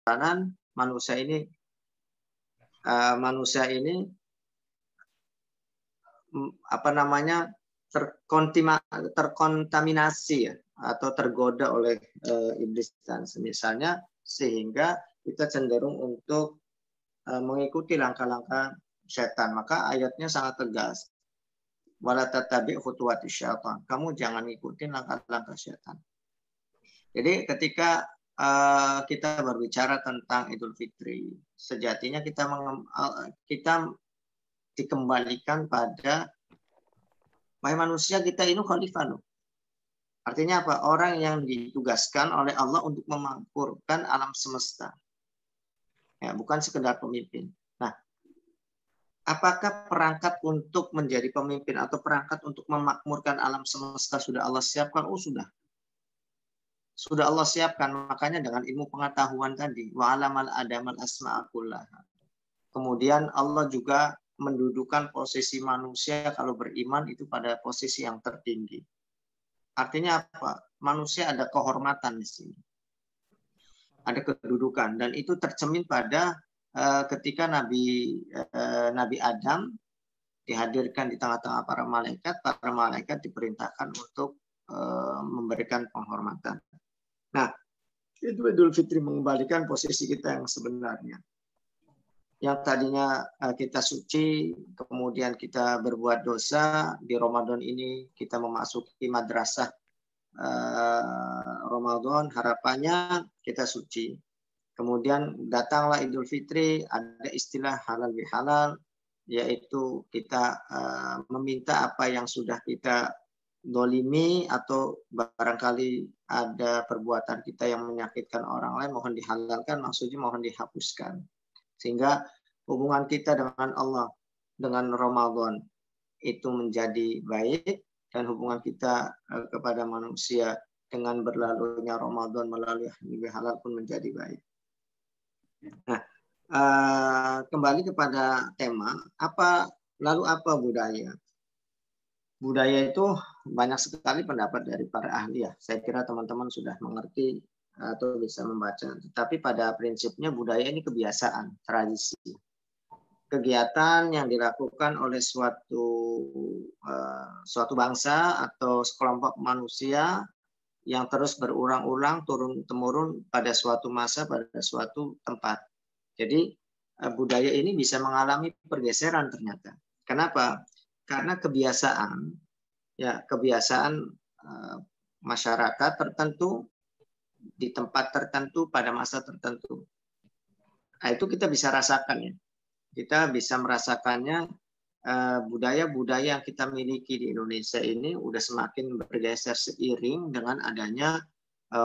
tatanan manusia ini apa namanya terkontaminasi ya, atau tergoda oleh iblis dan semisalnya, sehingga kita cenderung untuk mengikuti langkah-langkah setan. Maka ayatnya sangat tegas. Wala tattabi' khutuwati syaitan. Kamu jangan ikutin langkah-langkah setan. Jadi ketika kita berbicara tentang Idul Fitri, sejatinya kita dikembalikan pada manusia kita ini khalifah. Artinya apa? Orang yang ditugaskan oleh Allah untuk memakmurkan alam semesta. Ya, bukan sekedar pemimpin. Nah, apakah perangkat untuk menjadi pemimpin atau perangkat untuk memakmurkan alam semesta sudah Allah siapkan? Oh, sudah. Sudah Allah siapkan. Makanya dengan ilmu pengetahuan tadi, wa alamal adamal asma'a kullaha. Kemudian Allah juga mendudukan posisi manusia kalau beriman itu pada posisi yang tertinggi. Artinya apa? Manusia ada kehormatan di sini. Ada kedudukan, dan itu tercermin pada ketika Nabi Adam dihadirkan di tengah-tengah para malaikat diperintahkan untuk memberikan penghormatan. Nah, itu Idul Fitri mengembalikan posisi kita yang sebenarnya. Yang tadinya kita suci, kemudian kita berbuat dosa, di Ramadan ini kita memasuki madrasah Ramadan, harapannya kita suci. Kemudian datanglah Idul Fitri, ada istilah halal bihalal, yaitu kita meminta apa yang sudah kita dolimi atau barangkali ada perbuatan kita yang menyakitkan orang lain, mohon dihalalkan, maksudnya mohon dihapuskan. Sehingga hubungan kita dengan Allah, dengan Ramadan itu menjadi baik, dan hubungan kita kepada manusia dengan berlalunya Ramadan melalui halal pun menjadi baik. Nah, kembali kepada tema, lalu apa budaya? Budaya itu banyak sekali pendapat dari para ahli ya. Saya kira teman-teman sudah mengerti atau bisa membaca. Tetapi pada prinsipnya budaya ini kebiasaan, tradisi. Kegiatan yang dilakukan oleh suatu bangsa atau sekelompok manusia yang terus berulang-ulang turun-temurun pada suatu masa, pada suatu tempat. Jadi budaya ini bisa mengalami pergeseran ternyata. Kenapa? Karena kebiasaan masyarakat tertentu di tempat tertentu pada masa tertentu. Nah, itu kita bisa rasakan ya. Kita bisa merasakannya budaya-budaya yang kita miliki di Indonesia ini udah semakin bergeser seiring dengan adanya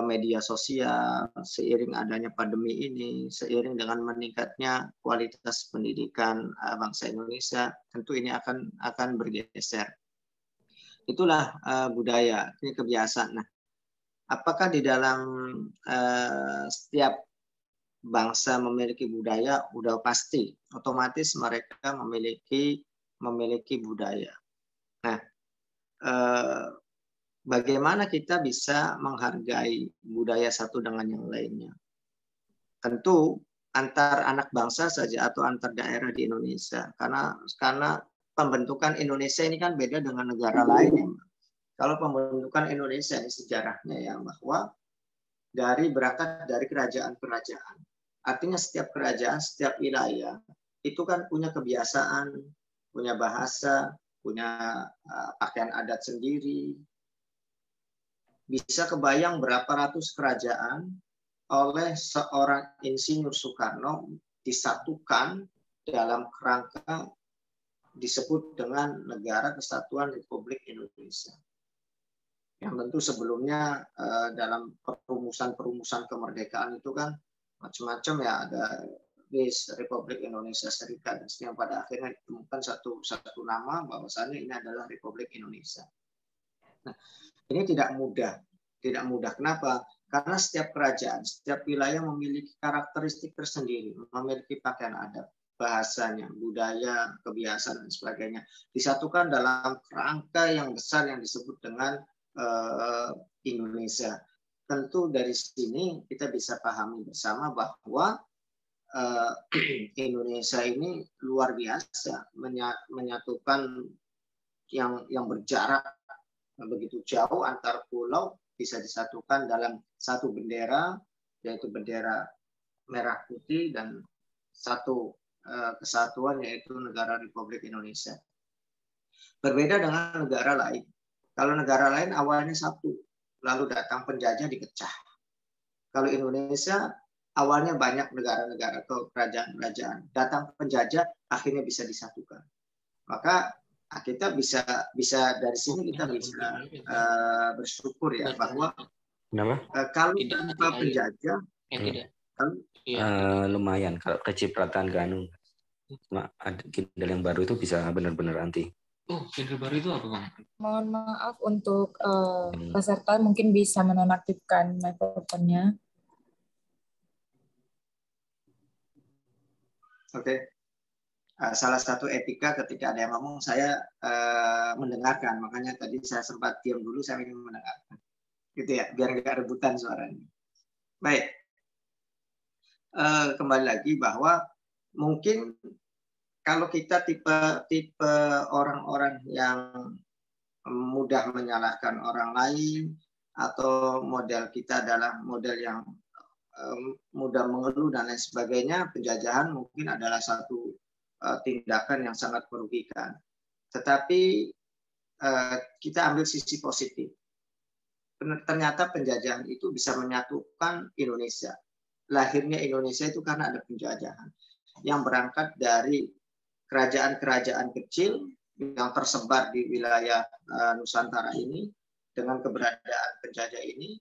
media sosial, seiring adanya pandemi ini, seiring dengan meningkatnya kualitas pendidikan bangsa Indonesia, tentu ini akan bergeser. Itulah budaya, ini kebiasaan. Nah, apakah di dalam setiap bangsa memiliki budaya? Udah pasti, otomatis mereka memiliki budaya. Nah, bagaimana kita bisa menghargai budaya satu dengan yang lainnya? Tentu antar anak bangsa saja atau antar daerah di Indonesia, karena pembentukan Indonesia ini kan beda dengan negara lain ya. Kalau pembentukan Indonesia ini sejarahnya ya, bahwa berangkat dari kerajaan-kerajaan. Artinya setiap kerajaan, setiap wilayah itu kan punya kebiasaan, punya bahasa, punya pakaian adat sendiri. Bisa kebayang berapa ratus kerajaan oleh seorang Insinyur Soekarno disatukan dalam kerangka disebut dengan Negara Kesatuan Republik Indonesia. Yang tentu sebelumnya dalam perumusan kemerdekaan itu kan macam-macam ya, ada Republik Indonesia Serikat, yang pada akhirnya ditemukan satu nama bahwasannya ini adalah Republik Indonesia. Nah, ini tidak mudah. Kenapa? Karena setiap kerajaan, setiap wilayah memiliki karakteristik tersendiri, memiliki pakaian adat, bahasanya, budaya, kebiasaan dan sebagainya, disatukan dalam kerangka yang besar yang disebut dengan Indonesia. tentu dari sini kita bisa pahami bersama bahwa Indonesia ini luar biasa menyatukan yang berjarak begitu jauh antar pulau bisa disatukan dalam satu bendera, yaitu bendera merah putih dan satu kesatuan yaitu negara Republik Indonesia. Berbeda dengan negara lain. Kalau negara lain awalnya satu, lalu datang penjajah dipecah. Kalau Indonesia awalnya banyak negara-negara atau kerajaan-kerajaan, datang penjajah akhirnya bisa disatukan. Maka kita bisa dari sini kita bisa bersyukur ya bahwa kalau tanpa penjajah lumayan kalau kecipratan Ganu ada Kindle yang baru itu bisa benar-benar anti. Oh, Kindle baru itu apa, Bang? Mohon maaf untuk peserta mungkin bisa menonaktifkan mikrofonnya. Oke. Salah satu etika ketika ada yang ngomong saya mendengarkan, makanya tadi saya sempat diam dulu, saya ingin mendengarkan, gitu ya, biar nggak rebutan suaranya. Baik, kembali lagi bahwa mungkin kalau kita tipe orang-orang yang mudah menyalahkan orang lain atau model kita adalah model yang mudah mengeluh dan lain sebagainya, penjajahan mungkin adalah satu tindakan yang sangat merugikan. Tetapi kita ambil sisi positif. Ternyata penjajahan itu bisa menyatukan Indonesia. Lahirnya Indonesia itu karena ada penjajahan yang berangkat dari kerajaan-kerajaan kecil yang tersebar di wilayah Nusantara ini. Dengan keberadaan penjajah ini,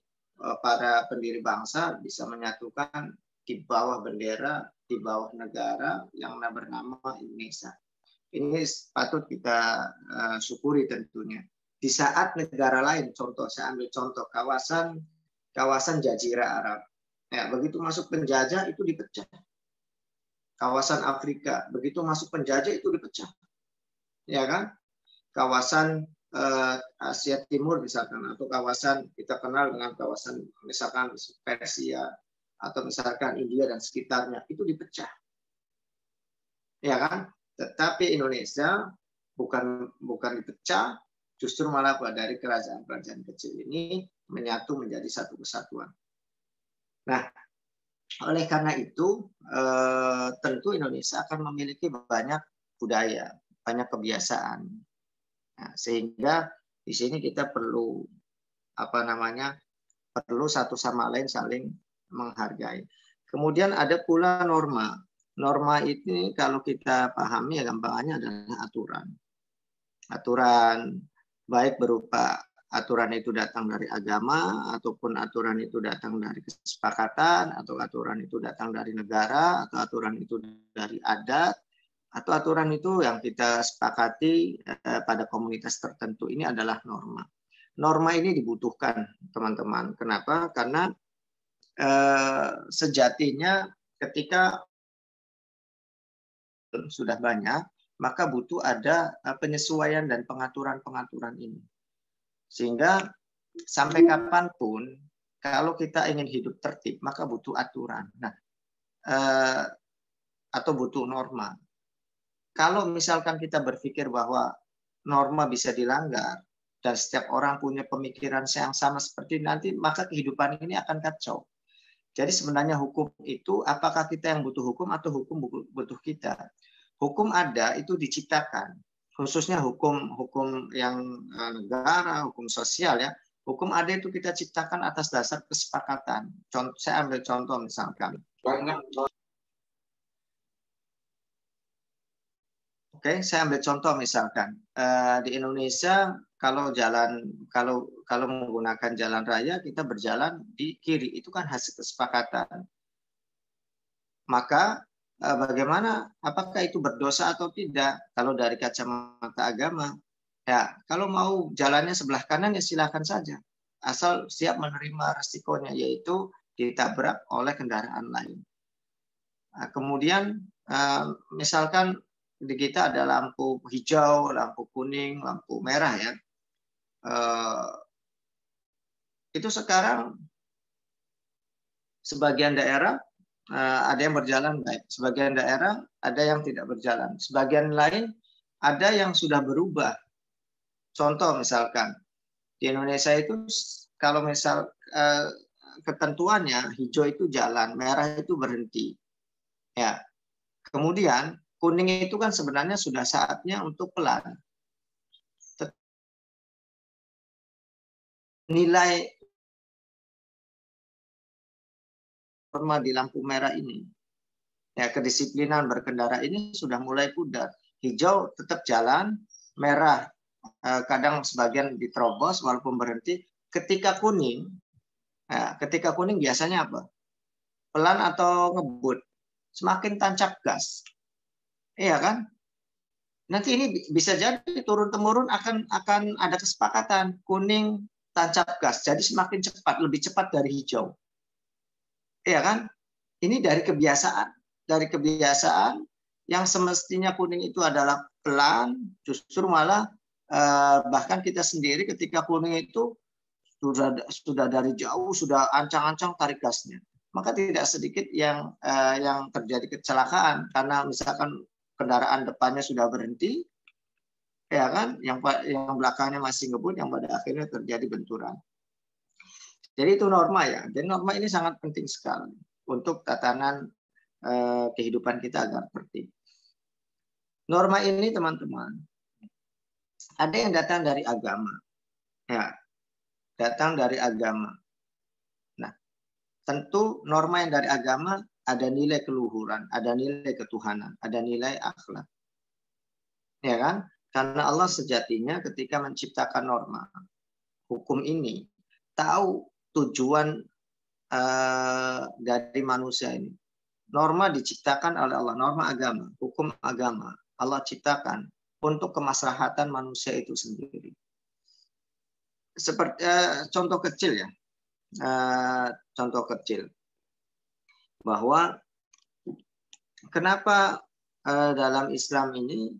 para pendiri bangsa bisa menyatukan di bawah bendera, di bawah negara yang bernama Indonesia. Ini patut kita syukuri tentunya. Di saat negara lain, contoh saya ambil contoh kawasan Jazirah Arab. Ya, begitu masuk penjajah itu dipecah. Kawasan Afrika, begitu masuk penjajah itu dipecah. Ya kan? Kawasan Asia Timur misalkan, atau kawasan kita kenal dengan kawasan misalkan Persia atau misalkan India dan sekitarnya, itu dipecah. Ya kan? Tetapi Indonesia bukan dipecah, justru malah dari kerajaan-kerajaan kecil ini menyatu menjadi satu kesatuan. Nah, oleh karena itu tentu Indonesia akan memiliki banyak budaya, banyak kebiasaan. Nah, sehingga di sini kita perlu perlu satu sama lain saling menghargai. Kemudian ada pula norma. Norma ini kalau kita pahami ya gampangannya adalah aturan. Aturan baik berupa aturan itu datang dari agama, ataupun aturan itu datang dari kesepakatan, atau aturan itu datang dari negara, atau aturan itu dari adat, atau aturan itu yang kita sepakati pada komunitas tertentu. Ini adalah norma. Norma ini dibutuhkan, teman-teman. Kenapa? Karena sejatinya ketika sudah banyak, maka butuh ada penyesuaian dan pengaturan-pengaturan ini. Sehingga sampai kapanpun, kalau kita ingin hidup tertib, maka butuh aturan. Nah, atau butuh norma. Kalau misalkan kita berpikir bahwa norma bisa dilanggar dan setiap orang punya pemikiran yang sama seperti nanti, maka kehidupan ini akan kacau. Jadi sebenarnya hukum itu apakah kita yang butuh hukum atau hukum butuh kita? Hukum ada itu diciptakan, khususnya hukum yang negara, hukum sosial ya. Hukum ada itu kita ciptakan atas dasar kesepakatan. Saya ambil contoh misalkan. Oke, saya ambil contoh misalkan di Indonesia kalau menggunakan jalan raya kita berjalan di kiri itu kan hasil kesepakatan. Maka bagaimana? Apakah itu berdosa atau tidak? Kalau dari kacamata agama, ya kalau mau jalannya sebelah kanan ya silakan saja, asal siap menerima resikonya yaitu ditabrak oleh kendaraan lain. Nah, kemudian misalkan di kita ada lampu hijau, lampu kuning, lampu merah ya. Itu sekarang Sebagian daerah ada yang berjalan baik, sebagian daerah ada yang tidak berjalan, sebagian lain ada yang sudah berubah. Contoh misalkan di Indonesia itu kalau misal ketentuannya hijau itu jalan, merah itu berhenti. Ya. Kemudian kuning itu kan sebenarnya sudah saatnya untuk pelan. Nilai norma di lampu merah ini, ya kedisiplinan berkendara ini sudah mulai pudar. Hijau tetap jalan, merah kadang sebagian diterobos walaupun berhenti. Ketika kuning biasanya apa? Pelan atau ngebut? Semakin tancap gas. Iya kan? Nanti ini bisa jadi turun-temurun akan ada kesepakatan kuning tancap gas. Jadi semakin cepat, lebih cepat dari hijau. Iya kan? Ini dari kebiasaan yang semestinya kuning itu adalah pelan, justru malah bahkan kita sendiri ketika kuning itu sudah dari jauh sudah ancang-ancang tarik gasnya. Maka tidak sedikit yang terjadi kecelakaan karena misalkan kendaraan depannya sudah berhenti, ya kan? Yang belakangnya masih ngebut, yang pada akhirnya terjadi benturan. Jadi itu norma ya. Dan norma ini sangat penting sekali untuk tatanan kehidupan kita agar tertib. Norma ini teman-teman, ada yang datang dari agama, ya, datang dari agama. Nah, tentu norma yang dari agama ada nilai keluhuran, ada nilai ketuhanan, ada nilai akhlak, ya kan? Karena Allah sejatinya ketika menciptakan norma hukum ini tahu tujuan dari manusia ini. Norma diciptakan oleh Allah, norma agama, hukum agama Allah ciptakan untuk kemaslahatan manusia itu sendiri. Seperti contoh kecil ya, contoh kecil bahwa kenapa dalam Islam ini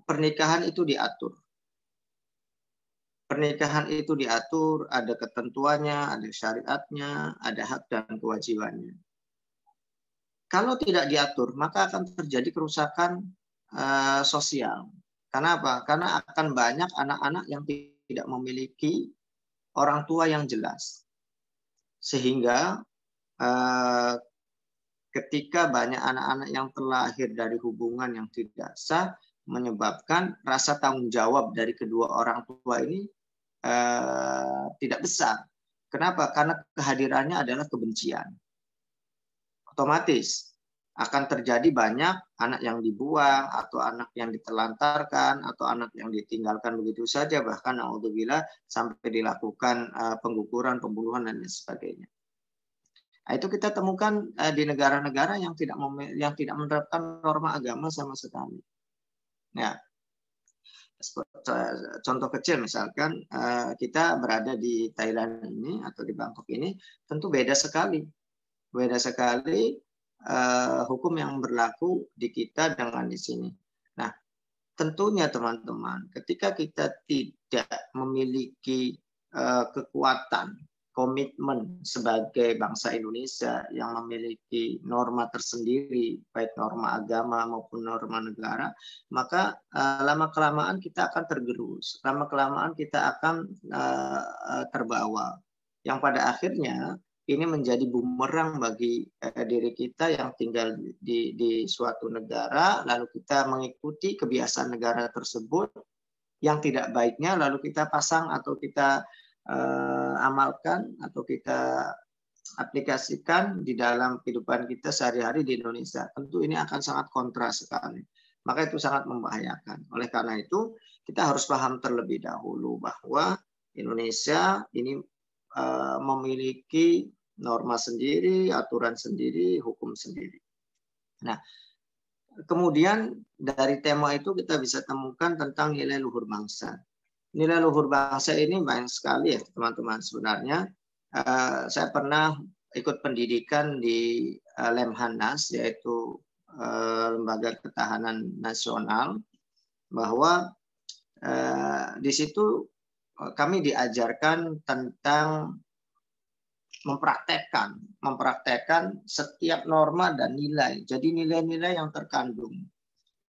pernikahan itu diatur. Pernikahan itu diatur, ada ketentuannya, ada syariatnya, ada hak dan kewajibannya. Kalau tidak diatur, maka akan terjadi kerusakan sosial. Karena apa? Karena akan banyak anak-anak yang tidak memiliki orang tua yang jelas. Sehingga ketika banyak anak-anak yang terlahir dari hubungan yang tidak sah, menyebabkan rasa tanggung jawab dari kedua orang tua ini tidak besar. Kenapa? Karena kehadirannya adalah kebencian. Otomatis akan terjadi banyak anak yang dibuang, atau anak yang ditelantarkan, atau anak yang ditinggalkan begitu saja, bahkan naudzubillah sampai dilakukan pengguguran, pembunuhan, dan sebagainya. Nah, itu kita temukan di negara-negara yang tidak menerapkan norma agama sama sekali. Ya. Contoh kecil misalkan kita berada di Thailand ini atau di Bangkok ini, tentu beda sekali hukum yang berlaku di kita dengan di sini. Nah, tentunya teman-teman, ketika kita tidak memiliki kekuatan, komitmen sebagai bangsa Indonesia yang memiliki norma tersendiri, baik norma agama maupun norma negara, maka lama-kelamaan kita akan tergerus, lama-kelamaan kita akan terbawa. Yang pada akhirnya ini menjadi bumerang bagi diri kita yang tinggal di suatu negara, lalu kita mengikuti kebiasaan negara tersebut yang tidak baiknya, lalu kita pasang atau kita amalkan atau kita aplikasikan di dalam kehidupan kita sehari-hari di Indonesia. Tentu ini akan sangat kontra sekali. Maka itu sangat membahayakan. Oleh karena itu, kita harus paham terlebih dahulu bahwa Indonesia ini memiliki norma sendiri, aturan sendiri, hukum sendiri. Nah, kemudian dari tema itu kita bisa temukan tentang nilai luhur bangsa. Nilai luhur bangsa ini banyak sekali ya teman-teman. Sebenarnya saya pernah ikut pendidikan di Lemhanas, yaitu Lembaga Ketahanan Nasional, bahwa di situ kami diajarkan tentang mempraktekkan setiap norma dan nilai. Jadi nilai-nilai yang terkandung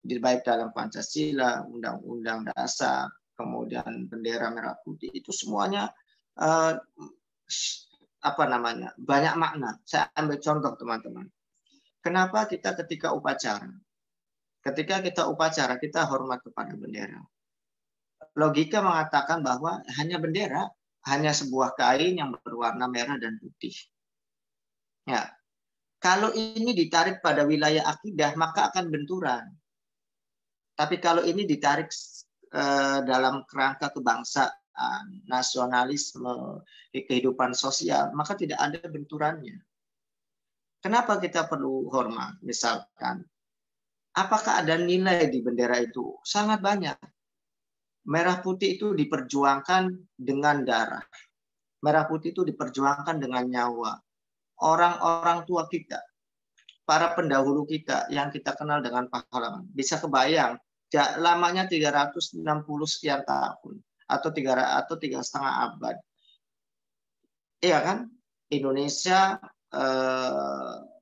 di baik dalam Pancasila, Undang-Undang Dasar, kemudian bendera merah putih itu semuanya banyak makna. Saya ambil contoh teman-teman. Kenapa kita ketika kita upacara kita hormat kepada bendera. Logika mengatakan bahwa hanya bendera, hanya sebuah kain yang berwarna merah dan putih. Ya. Kalau ini ditarik pada wilayah akidah, maka akan benturan. Tapi kalau ini ditarik dalam kerangka kebangsaan, nasionalisme, kehidupan sosial, maka tidak ada benturannya. Kenapa kita perlu hormat? Misalkan, apakah ada nilai di bendera itu? Sangat banyak. Merah putih itu diperjuangkan dengan darah. Merah putih itu diperjuangkan dengan nyawa. Orang-orang tua kita, para pendahulu kita yang kita kenal dengan pahlawan. Bisa kebayang, lamanya 360 sekian tahun atau 3,5 abad. Iya kan? Indonesia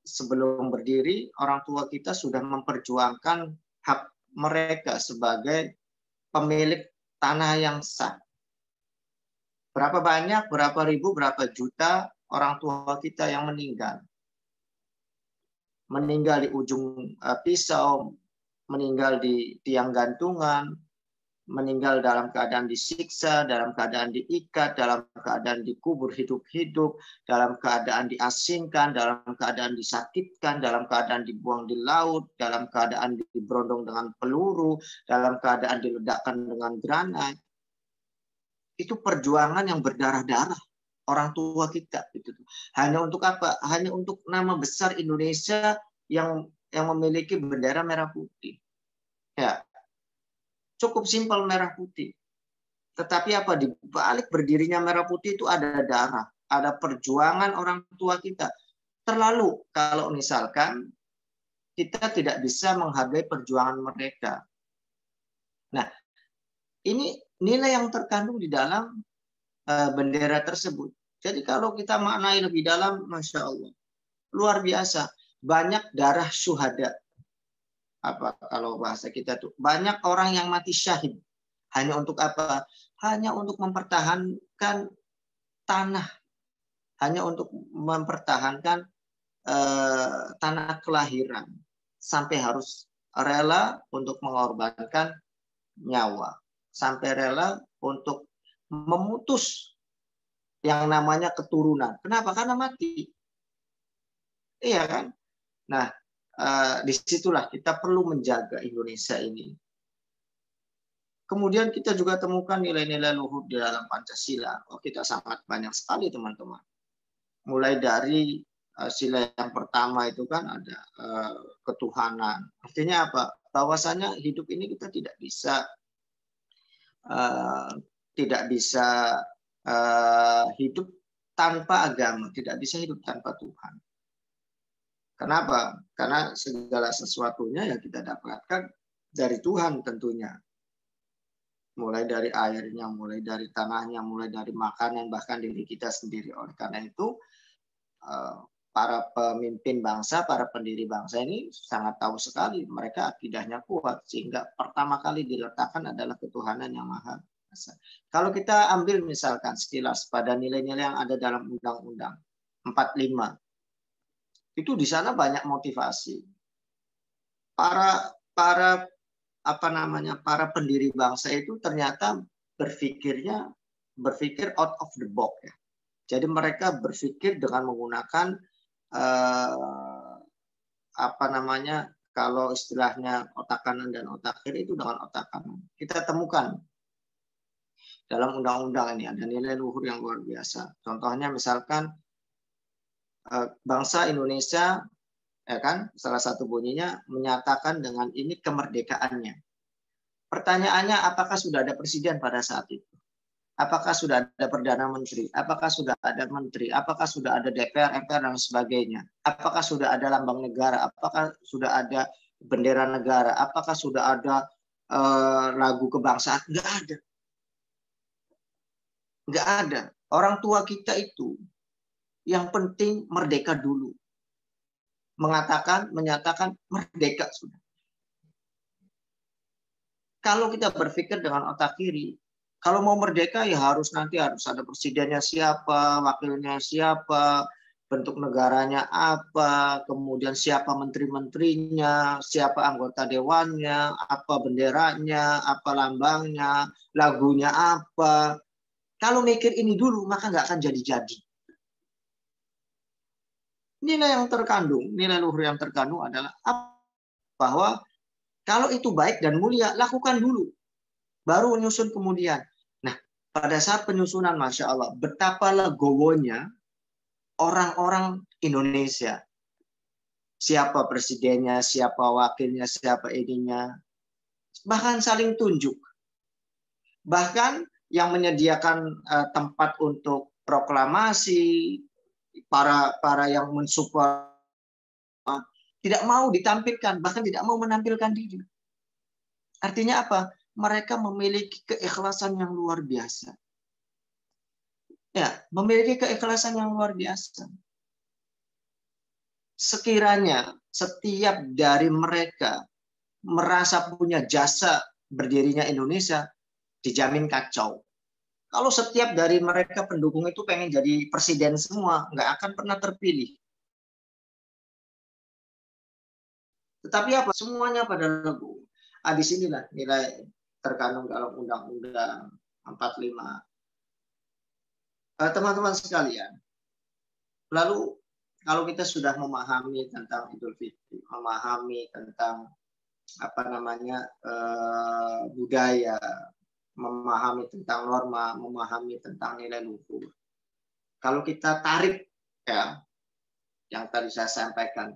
sebelum berdiri, orang tua kita sudah memperjuangkan hak mereka sebagai pemilik tanah yang sah. Berapa banyak, berapa ribu, berapa juta orang tua kita yang meninggal. Meninggal di ujung pisau, meninggal di tiang gantungan, meninggal dalam keadaan disiksa, dalam keadaan diikat, dalam keadaan dikubur hidup-hidup, dalam keadaan diasingkan, dalam keadaan disakitkan, dalam keadaan dibuang di laut, dalam keadaan diberondong dengan peluru, dalam keadaan diledakkan dengan granat. Itu perjuangan yang berdarah-darah orang tua kita. Hanya untuk apa? Hanya untuk nama besar Indonesia yang memiliki bendera merah putih. Ya. Cukup simpel merah putih. Tetapi apa di balik berdirinya merah putih itu ada darah, ada perjuangan orang tua kita. Terlalu kalau misalkan kita tidak bisa menghargai perjuangan mereka. Nah, ini nilai yang terkandung di dalam bendera tersebut. Jadi kalau kita maknai lebih dalam, Masya Allah, luar biasa. Banyak darah syuhada. Apa kalau bahasa kita tuh banyak orang yang mati syahid hanya untuk apa? Hanya untuk mempertahankan tanah, hanya untuk mempertahankan tanah kelahiran, sampai harus rela untuk mengorbankan nyawa, sampai rela untuk memutus yang namanya keturunan. Kenapa? Karena mati. Iya kan? Nah, disitulah kita perlu menjaga Indonesia ini. Kemudian kita juga temukan nilai-nilai luhur di dalam Pancasila. Oh, kita sangat banyak sekali teman-teman. Mulai dari sila yang pertama itu kan ada ketuhanan. Artinya apa? Bahwasanya hidup ini kita tidak bisa hidup tanpa agama, tidak bisa hidup tanpa Tuhan. Kenapa? Karena segala sesuatunya yang kita dapatkan dari Tuhan tentunya. Mulai dari airnya, mulai dari tanahnya, mulai dari makanan, bahkan diri kita sendiri. Oleh karena itu, para pemimpin bangsa, para pendiri bangsa ini sangat tahu sekali. Mereka akidahnya kuat, sehingga pertama kali diletakkan adalah ketuhanan yang maha esa. Kalau kita ambil misalkan sekilas pada nilai-nilai yang ada dalam Undang-Undang 45, itu di sana banyak motivasi. Para pendiri bangsa itu ternyata berpikir out of the box ya. Jadi mereka berpikir dengan menggunakan kalau istilahnya otak kanan dan otak kiri itu dengan otak kanan. Kita temukan dalam undang-undang ini ada nilai luhur yang luar biasa. Contohnya misalkan bangsa Indonesia, ya kan, salah satu bunyinya menyatakan dengan ini kemerdekaannya. Pertanyaannya, apakah sudah ada presiden pada saat itu? Apakah sudah ada perdana menteri? Apakah sudah ada menteri? Apakah sudah ada DPR, MPR dan sebagainya? Apakah sudah ada lambang negara? Apakah sudah ada bendera negara? Apakah sudah ada lagu kebangsaan? Nggak ada. Nggak ada. Orang tua kita itu Yang penting merdeka dulu. Menyatakan merdeka sudah. Kalau kita berpikir dengan otak kiri, kalau mau merdeka ya nanti harus ada presidennya siapa, wakilnya siapa, bentuk negaranya apa, kemudian siapa menteri-menterinya, siapa anggota dewannya, apa benderanya, apa lambangnya, lagunya apa. Kalau mikir ini dulu, maka nggak akan jadi-jadi. Nilai luhur yang terkandung adalah bahwa kalau itu baik dan mulia, lakukan dulu. Baru menyusun kemudian. Nah, pada saat penyusunan, Masya Allah, betapa legowonya orang-orang Indonesia. Siapa presidennya, siapa wakilnya, siapa ininya. Bahkan saling tunjuk. Bahkan yang menyediakan tempat untuk proklamasi, para yang mensupport tidak mau ditampilkan, bahkan tidak mau menampilkan diri. Artinya apa? Mereka memiliki keikhlasan yang luar biasa. Ya, memiliki keikhlasan yang luar biasa. Sekiranya setiap dari mereka merasa punya jasa berdirinya Indonesia, dijamin kacau. Kalau setiap dari mereka pendukung itu pengen jadi presiden semua, nggak akan pernah terpilih. Tetapi apa? Semuanya pada legowo. Di sinilah nilai terkandung dalam Undang-Undang 45. Teman-teman sekalian, lalu kalau kita sudah memahami tentang Idul Fitri, memahami tentang budaya, memahami tentang norma, memahami tentang nilai luhur. Kalau kita tarik ya, yang tadi saya sampaikan,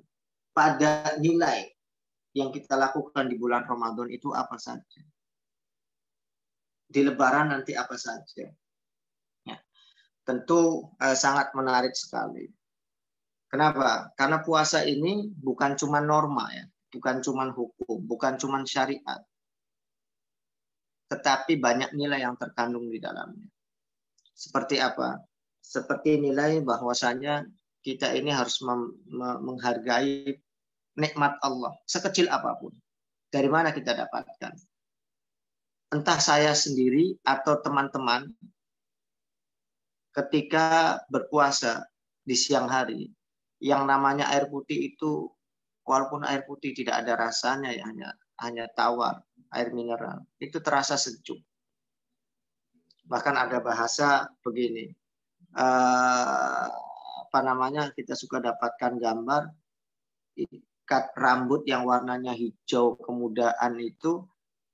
pada nilai yang kita lakukan di bulan Ramadan itu apa saja? Di Lebaran nanti apa saja? Ya, tentu sangat menarik sekali. Kenapa? Karena puasa ini bukan cuma norma ya, bukan cuma hukum, bukan cuma syariat, tetapi banyak nilai yang terkandung di dalamnya. Seperti apa? Seperti nilai bahwasanya kita ini harus menghargai nikmat Allah sekecil apapun. Dari mana kita dapatkan? Entah saya sendiri atau teman-teman ketika berpuasa di siang hari, yang namanya air putih itu, walaupun air putih tidak ada rasanya ya, hanya tawar, air mineral, itu terasa sejuk. Bahkan ada bahasa begini, kita suka dapatkan gambar ikat rambut yang warnanya hijau kemudaan itu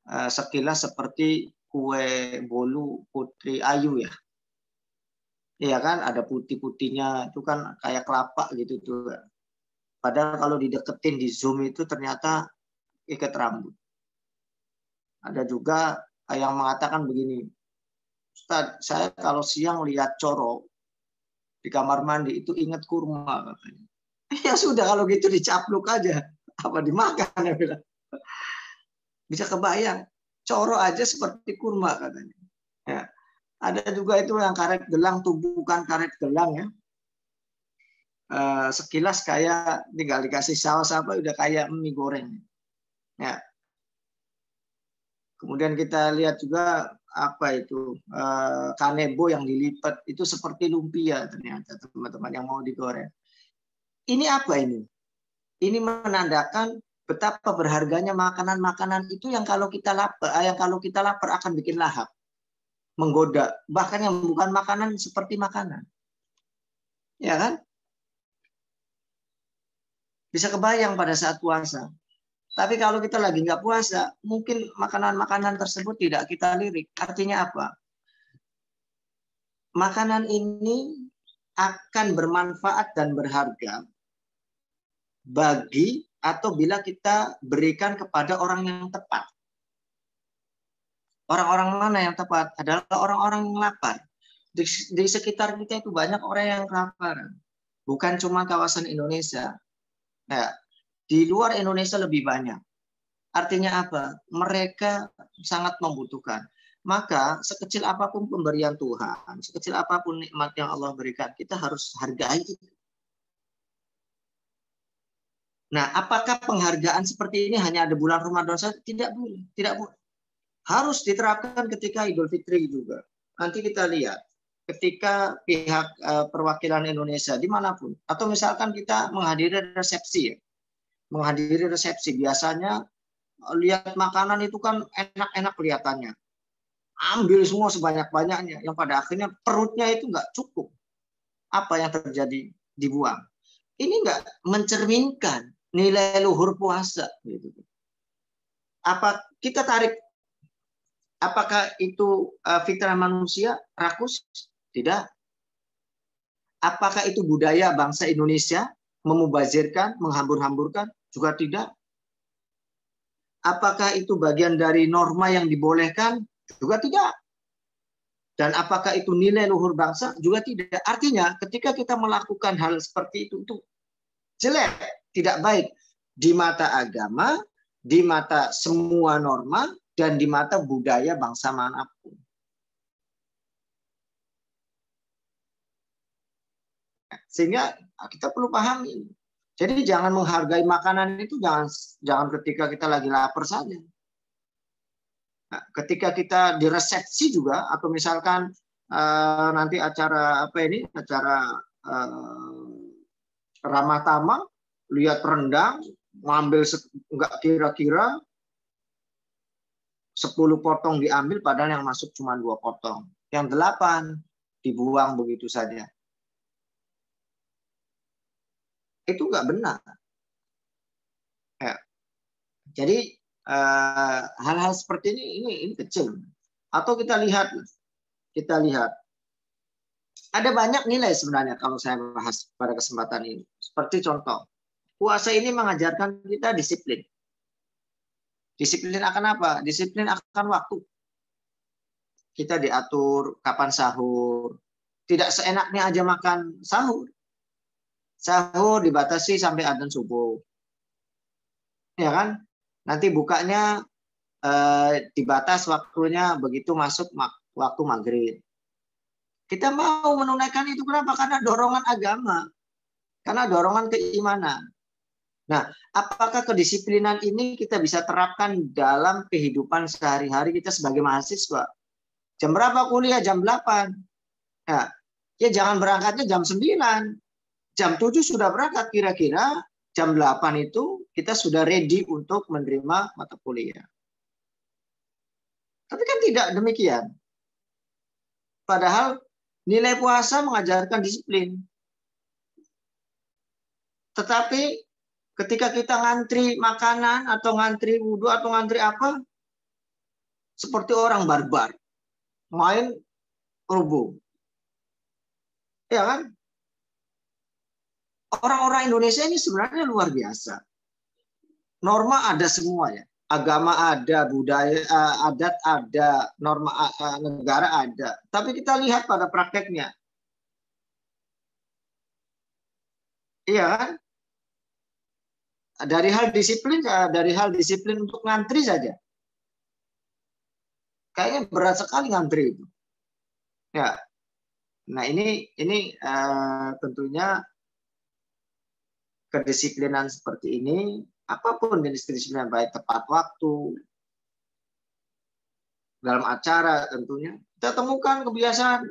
sekilas seperti kue bolu Putri Ayu ya. Iya kan, ada putih-putihnya itu kan kayak kelapa gitu tuh. Padahal kalau dideketin di zoom itu ternyata ikat rambut. Ada juga yang mengatakan begini, Ustaz, saya kalau siang lihat coro di kamar mandi itu ingat kurma katanya. Ya sudah kalau gitu dicapluk aja, apa dimakan ya bilang. Bisa kebayang, coro aja seperti kurma katanya. Ya. Ada juga itu yang karet gelang tuh bukan karet gelang ya. Sekilas kayak tinggal dikasih saus apa udah kayak mie goreng. Ya. Kemudian kita lihat juga apa itu kanebo yang dilipat itu seperti lumpia ternyata teman-teman yang mau digoreng. Ini apa ini? Ini menandakan betapa berharganya makanan-makanan itu yang kalau kita lapar akan bikin lahap, menggoda, bahkan yang bukan makanan seperti makanan. Ya kan? Bisa kebayang pada saat puasa. Tapi kalau kita lagi nggak puasa, mungkin makanan-makanan tersebut tidak kita lirik. Artinya apa? Makanan ini akan bermanfaat dan berharga bagi atau bila kita berikan kepada orang yang tepat. Orang-orang mana yang tepat? Adalah orang-orang yang lapar. Di sekitar kita itu banyak orang yang kelaparan. Bukan cuma kawasan Indonesia. Nah, di luar Indonesia lebih banyak. Artinya apa? Mereka sangat membutuhkan. Maka sekecil apapun pemberian Tuhan, sekecil apapun nikmat yang Allah berikan, kita harus hargai. Nah, apakah penghargaan seperti ini hanya ada bulan Ramadan saja? Tidak boleh, tidak boleh. Harus diterapkan ketika Idul Fitri juga. Nanti kita lihat ketika pihak perwakilan Indonesia dimanapun, atau misalkan kita menghadiri resepsi, menghadiri resepsi biasanya lihat makanan itu kan enak-enak kelihatannya. Ambil semua sebanyak-banyaknya, yang pada akhirnya perutnya itu nggak cukup. Apa yang terjadi? Dibuang. Ini nggak mencerminkan nilai luhur puasa. Gitu. Apa kita tarik? Apakah itu fitrah manusia rakus? Tidak. Apakah itu budaya bangsa Indonesia memubazirkan, menghambur-hamburkan? Juga tidak. Apakah itu bagian dari norma yang dibolehkan? Juga tidak. Dan apakah itu nilai luhur bangsa? Juga tidak. Artinya ketika kita melakukan hal seperti itu jelek, tidak baik di mata agama, di mata semua norma, dan di mata budaya bangsa manapun. Sehingga kita perlu pahami. Jadi jangan menghargai makanan itu jangan ketika kita lagi lapar saja. Nah, ketika kita di resepsi juga, atau misalkan nanti acara ramah tamah, lihat rendang, ngambil nggak kira-kira 10 potong diambil, padahal yang masuk cuma 2 potong. Yang 8 dibuang begitu saja. Itu nggak benar. Ya. Jadi hal-hal seperti ini kecil. Atau kita lihat ada banyak nilai sebenarnya kalau saya bahas pada kesempatan ini. Seperti contoh, puasa ini mengajarkan kita disiplin. Disiplin akan apa? Disiplin akan waktu. Kita diatur kapan sahur. Tidak seenaknya aja makan sahur. Sahur dibatasi sampai adzan subuh. Ya kan? Nanti bukanya dibatas waktunya begitu masuk waktu maghrib. Kita mau menunaikan itu kenapa? Karena dorongan agama. Karena dorongan keimanan. Nah, apakah kedisiplinan ini kita bisa terapkan dalam kehidupan sehari-hari kita sebagai mahasiswa? Jam berapa kuliah? Jam 8. Ya jangan berangkatnya jam 9. Jam 7 sudah berangkat, kira-kira jam 8 itu kita sudah ready untuk menerima mata kuliah. Tapi kan tidak demikian. Padahal nilai puasa mengajarkan disiplin. Tetapi ketika kita ngantri makanan atau ngantri wudhu atau ngantri apa, seperti orang barbar. Main rubuh. Ya kan? Orang-orang Indonesia ini sebenarnya luar biasa. Norma ada semua ya. Agama ada, budaya, adat ada, norma negara ada. Tapi kita lihat pada prakteknya. Iya kan? Dari hal disiplin untuk ngantri saja. Kayaknya berat sekali ngantri itu. Ya. Nah, ini tentunya kedisiplinan seperti ini, apapun jenis kedisiplinan, baik tepat waktu, dalam acara tentunya, kita temukan kebiasaan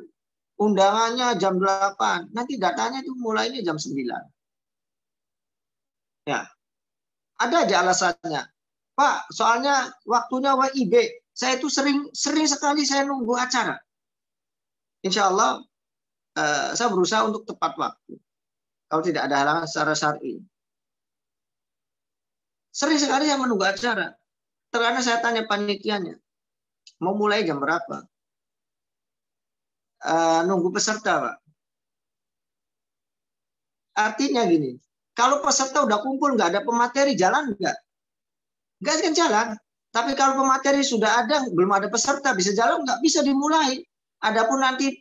undangannya jam 8, nanti datanya itu mulainya jam 9. Ya, ada aja alasannya. Pak, soalnya waktunya WIB, saya itu sering sekali saya nunggu acara. Insya Allah, saya berusaha untuk tepat waktu. Kalau tidak ada halangan secara syar'i. Sering sekali saya menunggu acara. Terkadang saya tanya panitianya, mau mulai jam berapa? Nunggu peserta, Pak. Artinya gini, kalau peserta udah kumpul, nggak ada pemateri, jalan nggak? Nggak akan jalan. Tapi kalau pemateri sudah ada, belum ada peserta, bisa jalan nggak? Bisa dimulai. Adapun nanti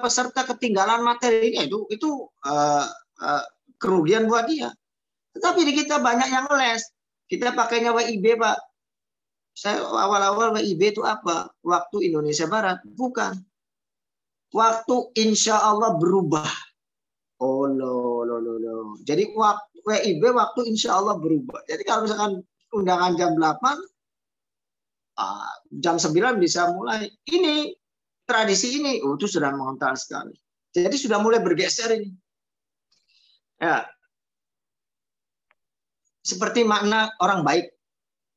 peserta ketinggalan materinya itu kerugian buat dia. Tetapi di kita banyak yang les. Kita pakainya WIB, Pak. Saya awal-awal WIB itu apa? Waktu Indonesia Barat. Bukan. Waktu insya Allah berubah. Oh, lo. Jadi waktu WIB waktu insya Allah berubah. Jadi kalau misalkan undangan jam 8, jam 9 bisa mulai. Ini, tradisi ini, itu sudah mengental sekali. Jadi sudah mulai bergeser ini. Ya. Seperti makna orang baik.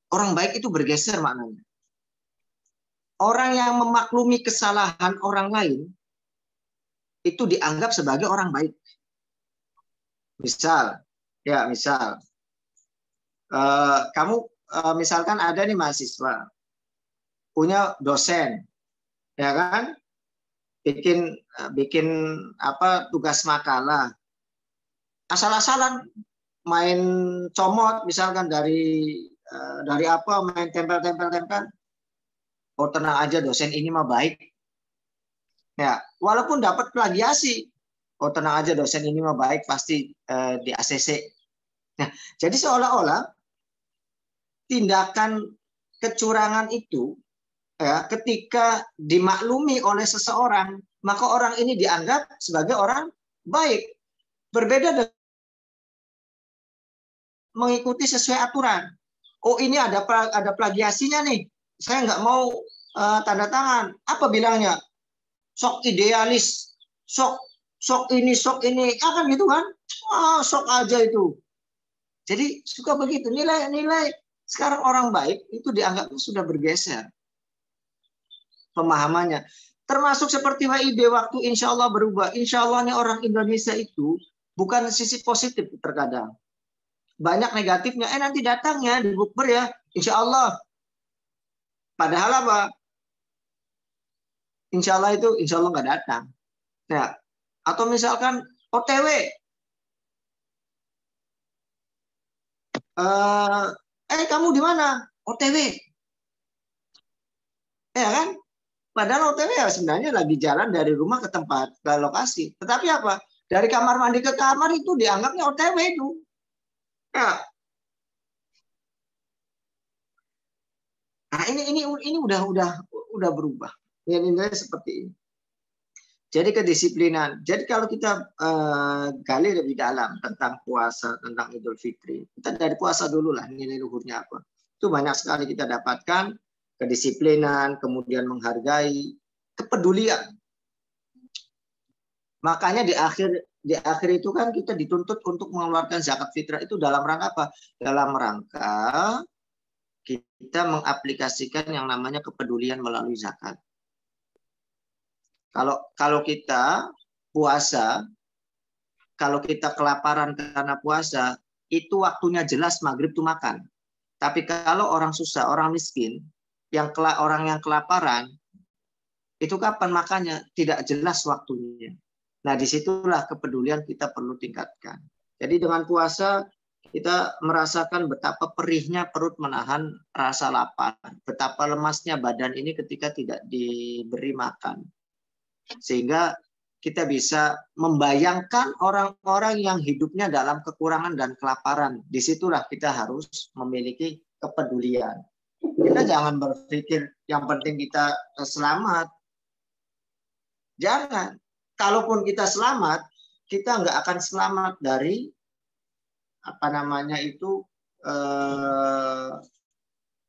Orang baik itu bergeser maknanya. Orang yang memaklumi kesalahan orang lain itu dianggap sebagai orang baik. Misal, kamu misalkan ada nih mahasiswa punya dosen, ya kan, bikin apa tugas makalah, asal-asalan main comot misalkan dari apa main tempel. Oh tenang aja dosen ini mah baik. Ya, walaupun dapat plagiasi. Oh tenang aja dosen ini mah baik pasti di ACC. Nah, jadi seolah-olah tindakan kecurangan itu ya ketika dimaklumi oleh seseorang, maka orang ini dianggap sebagai orang baik. Berbeda dengan mengikuti sesuai aturan. Oh ini ada plagiasinya nih, saya nggak mau tanda tangan. Apa bilangnya? Sok idealis, sok ini, kan gitu kan? Sok aja itu. Jadi suka begitu. Nilai sekarang orang baik itu dianggap sudah bergeser pemahamannya. Termasuk seperti WIB waktu insya Allah berubah. Insya Allah nih orang Indonesia itu bukan sisi positif terkadang. Banyak negatifnya. Nanti datangnya di bukber ya, insya Allah. Padahal apa? Insya Allah itu insya Allah nggak datang. Nah, atau misalkan OTW. Kamu di mana? OTW. Ya kan? Padahal OTW ya sebenarnya lagi jalan dari rumah ke tempat, ke lokasi. Tetapi apa? Dari kamar mandi ke kamar itu dianggapnya OTW itu. Ya. Nah, ini udah berubah. Nilai-nilai seperti ini. Jadi kedisiplinan. Jadi kalau kita gali lebih dalam tentang puasa, tentang Idul Fitri, kita dari puasa dulu lah nilai luhurnya apa. Itu banyak sekali kita dapatkan kedisiplinan, kemudian menghargai, kepedulian. Makanya di akhir itu kan kita dituntut untuk mengeluarkan zakat fitrah itu dalam rangka apa? Dalam rangka kita mengaplikasikan yang namanya kepedulian melalui zakat. Kalau kita puasa, kalau kita kelaparan karena puasa, itu waktunya jelas maghrib itu makan. Tapi kalau orang susah, orang miskin, orang yang kelaparan, itu kapan makannya? Tidak jelas waktunya. Nah, disitulah kepedulian kita perlu tingkatkan. Jadi dengan puasa, kita merasakan betapa perihnya perut menahan rasa lapar. Betapa lemasnya badan ini ketika tidak diberi makan. Sehingga kita bisa membayangkan orang-orang yang hidupnya dalam kekurangan dan kelaparan. Disitulah kita harus memiliki kepedulian. Kita jangan berpikir yang penting kita selamat. Jangan. Kalaupun kita selamat, kita nggak akan selamat dari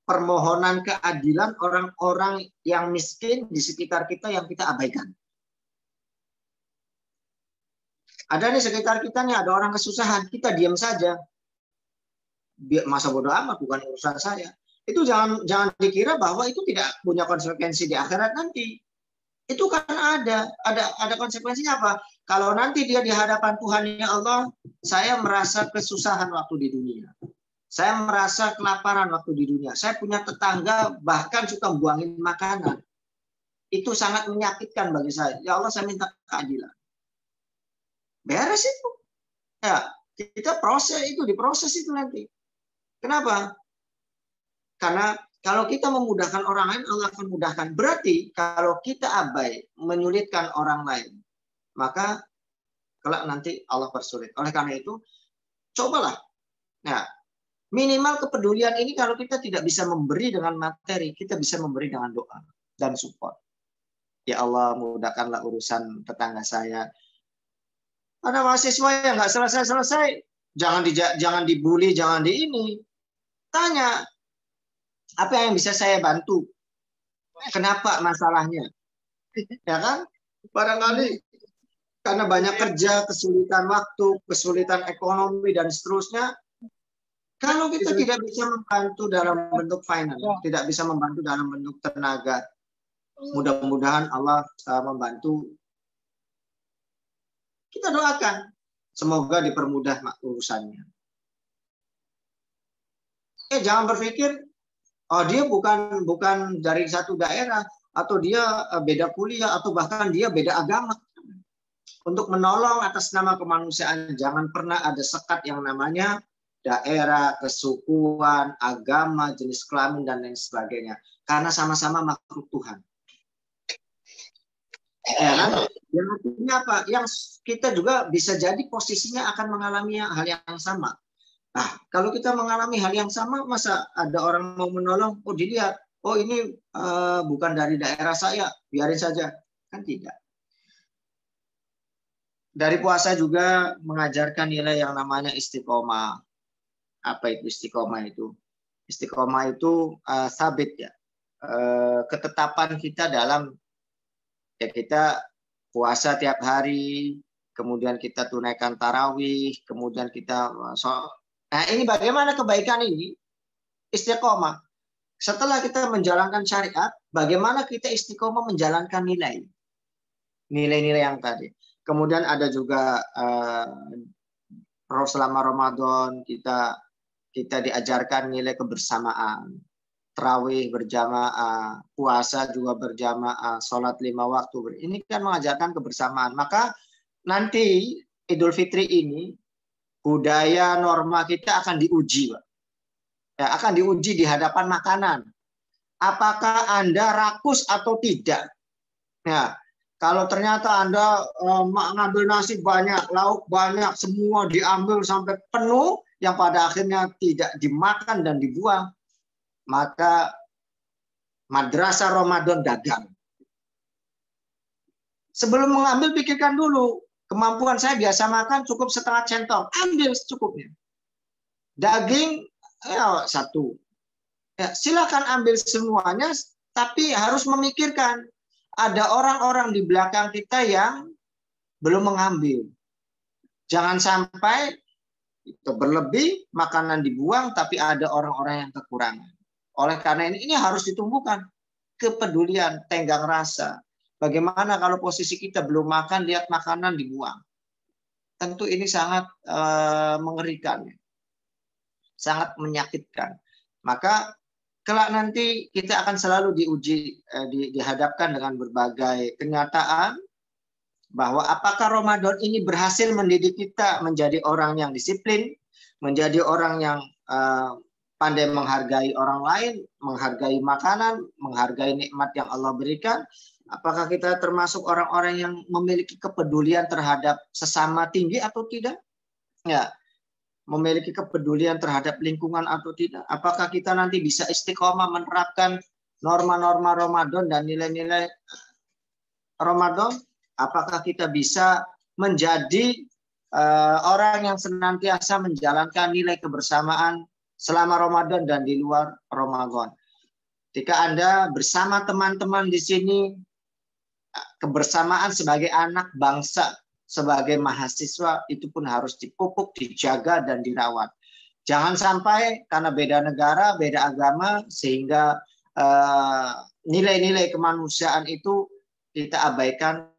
permohonan keadilan orang-orang yang miskin di sekitar kita yang kita abaikan. Ada nih sekitar kita nih ada orang kesusahan, kita diam saja. Masa bodoh amat, bukan urusan saya. Itu jangan dikira bahwa itu tidak punya konsekuensi di akhirat nanti. Itu kan ada konsekuensinya apa? Kalau nanti dia di hadapan Tuhan ya Allah, saya merasa kesusahan waktu di dunia. Saya merasa kelaparan waktu di dunia. Saya punya tetangga bahkan suka buangin makanan. Itu sangat menyakitkan bagi saya. Ya Allah, saya minta keadilan. Beres itu. Ya, kita diproses itu nanti. Kenapa? Karena kalau kita memudahkan orang lain, Allah akan mudahkan. Berarti kalau kita abai menyulitkan orang lain, maka kelak nanti Allah persulit. Oleh karena itu, cobalah. Ya, Minimal kepedulian ini kalau kita tidak bisa memberi dengan materi, kita bisa memberi dengan doa dan support. Ya Allah, mudahkanlah urusan tetangga saya. Ada mahasiswa yang nggak selesai-selesai, jangan dibully, jangan di ini. Tanya, apa yang bisa saya bantu? Kenapa masalahnya? Ya kan? Barangkali karena banyak kerja, kesulitan waktu, kesulitan ekonomi, dan seterusnya. Kalau kita tidak bisa membantu dalam bentuk finance, tidak bisa membantu dalam bentuk tenaga, mudah-mudahan Allah membantu. Kita doakan, semoga dipermudah urusannya. Jangan berpikir, oh dia bukan dari satu daerah, atau dia beda kuliah, atau bahkan dia beda agama. Untuk menolong atas nama kemanusiaan, jangan pernah ada sekat yang namanya daerah, kesukuan, agama, jenis kelamin, dan lain sebagainya. Karena sama-sama makhluk Tuhan. Ya kan? Yang artinya apa? Yang kita juga bisa jadi posisinya akan mengalami hal yang sama. Nah, kalau kita mengalami hal yang sama, masa ada orang mau menolong, oh dilihat, oh ini bukan dari daerah saya, biarin saja. Kan tidak. Dari puasa juga mengajarkan nilai yang namanya istiqomah. Apa itu istiqomah itu? Istiqomah itu sabit ya. Ketetapan kita dalam ya kita puasa tiap hari, kemudian kita tunaikan tarawih, kemudian kita nah ini bagaimana kebaikan ini? Istiqomah. Setelah kita menjalankan syariat, bagaimana kita istiqomah menjalankan nilai-nilai yang tadi. Kemudian ada juga selama Ramadan kita diajarkan nilai kebersamaan, tarawih berjamaah, puasa juga berjamaah, sholat 5 waktu. Ini kan mengajarkan kebersamaan. Maka nanti Idul Fitri ini budaya norma kita akan diuji, Pak. Ya, akan diuji di hadapan makanan. Apakah Anda rakus atau tidak? Ya, kalau ternyata Anda ngambil nasi banyak, lauk banyak, semua diambil sampai penuh, yang pada akhirnya tidak dimakan dan dibuang, maka madrasah Ramadan gagal. Sebelum mengambil, pikirkan dulu, kemampuan saya biasa makan cukup setengah centong, ambil secukupnya. Daging ya, 1. Ya, silakan ambil semuanya, tapi harus memikirkan ada orang-orang di belakang kita yang belum mengambil. Jangan sampai itu berlebih, makanan dibuang, tapi ada orang-orang yang kekurangan. Oleh karena ini harus ditumbuhkan kepedulian, tenggang rasa. Bagaimana kalau posisi kita belum makan, lihat makanan dibuang? Tentu ini sangat mengerikan, sangat menyakitkan. Maka kelak nanti kita akan selalu diuji, dihadapkan dengan berbagai kenyataan, bahwa apakah Ramadan ini berhasil mendidik kita menjadi orang yang disiplin, menjadi orang yang pandai menghargai orang lain, menghargai makanan, menghargai nikmat yang Allah berikan. Apakah kita termasuk orang-orang yang memiliki kepedulian terhadap sesama tinggi atau tidak? Ya, memiliki kepedulian terhadap lingkungan atau tidak? Apakah kita nanti bisa istiqomah menerapkan norma-norma Ramadan dan nilai-nilai Ramadan? Apakah kita bisa menjadi orang yang senantiasa menjalankan nilai kebersamaan selama Ramadan dan di luar Ramadan? Jika Anda bersama teman-teman di sini, kebersamaan sebagai anak bangsa, sebagai mahasiswa, itu pun harus dipupuk, dijaga, dan dirawat. Jangan sampai karena beda negara, beda agama, sehingga nilai-nilai kemanusiaan itu kita abaikan.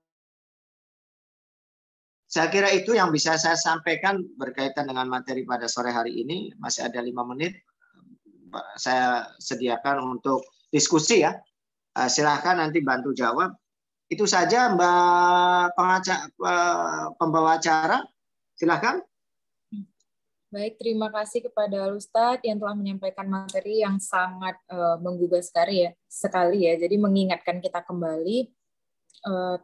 Saya kira itu yang bisa saya sampaikan berkaitan dengan materi pada sore hari ini. Masih ada 5 menit. Saya sediakan untuk diskusi ya. Silahkan nanti bantu jawab. Itu saja Mbak pembawa acara. Silahkan. Baik, terima kasih kepada Ustadz yang telah menyampaikan materi yang sangat menggugah sekali ya. Jadi mengingatkan kita kembali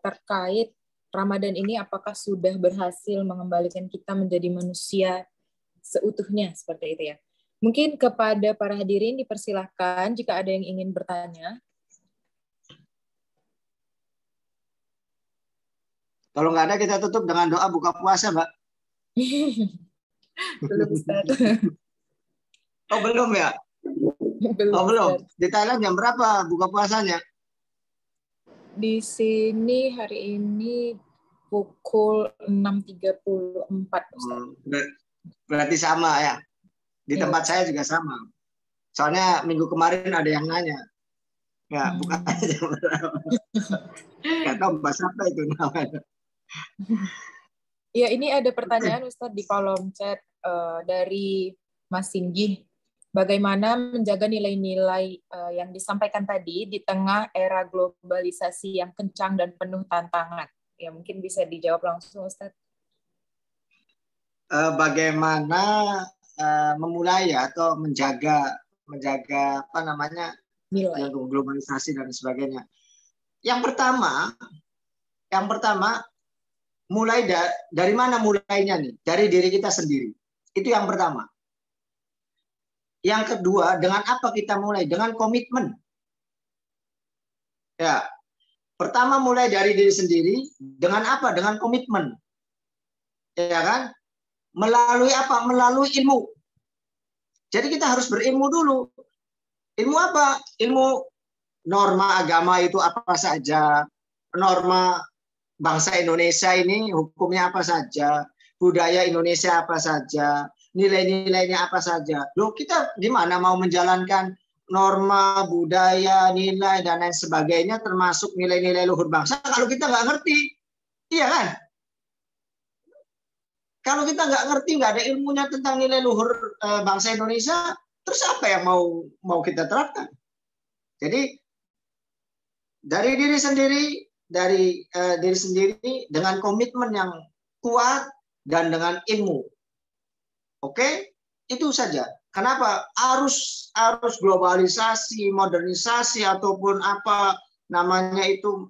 terkait Ramadan ini apakah sudah berhasil mengembalikan kita menjadi manusia seutuhnya seperti itu ya. Mungkin kepada para hadirin dipersilahkan jika ada yang ingin bertanya. Kalau nggak ada kita tutup dengan doa buka puasa, Mbak. Belum, Ustaz. Oh belum ya? Belum, Oh belum. Ustaz. Di Thailand jam berapa buka puasanya? Di sini hari ini pukul 6.34, Ustaz. Berarti sama ya. Di Iya. tempat saya juga sama. Soalnya minggu kemarin ada yang nanya. Ya, bukan jam berapa. Nggak tahu bahasa apa itu namanya. Ya, ini ada pertanyaan Ustadz di kolom chat dari Mas Singgih. Bagaimana menjaga nilai-nilai yang disampaikan tadi di tengah era globalisasi yang kencang dan penuh tantangan? Ya, mungkin bisa dijawab langsung, Ustadz. Bagaimana memulai atau menjaga apa namanya Nilai. globalisasi dan sebagainya. Yang pertama mulai dari mana mulainya nih? Dari diri kita sendiri. Itu yang pertama. Yang kedua, dengan apa kita mulai? Dengan komitmen. Ya. Pertama mulai dari diri sendiri, dengan apa? Dengan komitmen. Ya kan? Melalui apa? Melalui ilmu. Jadi kita harus berilmu dulu. Ilmu apa? Ilmu norma agama itu apa saja. Norma bangsa Indonesia ini hukumnya apa saja, budaya Indonesia apa saja, nilai-nilainya apa saja. Loh, kita gimana mau menjalankan norma, budaya, nilai, dan lain sebagainya, termasuk nilai-nilai luhur bangsa, kalau kita nggak ngerti? Iya kan? Kalau kita nggak ngerti, nggak ada ilmunya tentang nilai luhur bangsa Indonesia, terus apa yang mau kita terapkan? Jadi, dari diri sendiri dengan komitmen yang kuat dan dengan ilmu. Oke, itu saja. Kenapa? Arus globalisasi, modernisasi ataupun apa namanya itu